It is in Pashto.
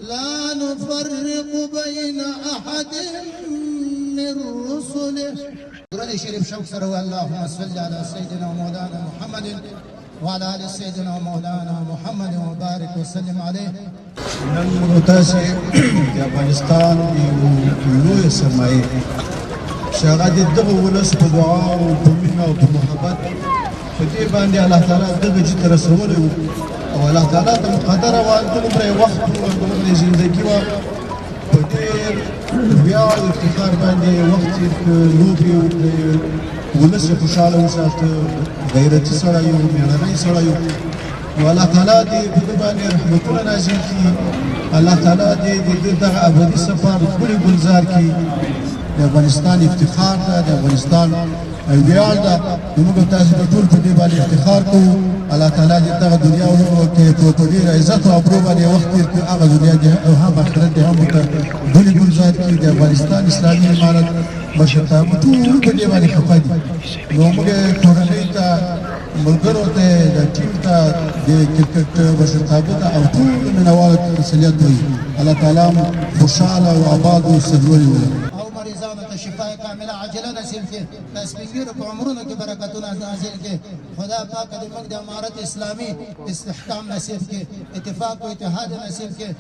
لا نفرق بين أحد من رسله. درود شريف شوق سروا اللهم صل على سيدنا ومولانا محمد وعلى آل سيدنا ومولانا محمد وبارك وسلم عليه. نن موږ تاسو د افغانستان یو لوی سرمایه شغه د دغه ولس په دعا او په مینه او په محبت په دې باندې الله تعالی دغه چې تر رسولو او الله تعالی د مقدره وانتم پر وخت او د ژوندۍ و په دې بیا افتخار باندې وخت لوبي او ولس خوشاله وساتو غیرتي سره یو میړنی سره یو والله تعالی دې په باندې رحمتونه نازل کړي. الله تعالی دې دغه ابدي سفر ټول گلزار کړي. د افغانستان افتخار ده، د افغانستان ویاړ ده. موږ تاسو په ټول په دې باندې افتخار کوو. الله تعالی دې دغه دنیا او کې په ډېر عزت او ابرو باندې وخت تیر کړي. هغه دنیا دې او هم آخرت دې هم ټول گلزار کړي. د افغانستان اسلامي امارت مشرتابه ټول په دې باندې خفه دي. نو موږ کورنۍ ته ملګرو ته د ټیم ته د کرکټ مشرتابه ته او ټول مینوالو ته تسلیت وایي. الله تعالی خوشحاله او آباد او سرلوړي ولري. او مریضانو ته شفای کامله عاجله نصیب کړي. د سپینږیرو په عمرونو کې برکتونه نازل کړي. خدا پاک دې موږ د امارت اسلامي استحکام نصیب کړي، اتفاق او اتحاد نصیب کړي.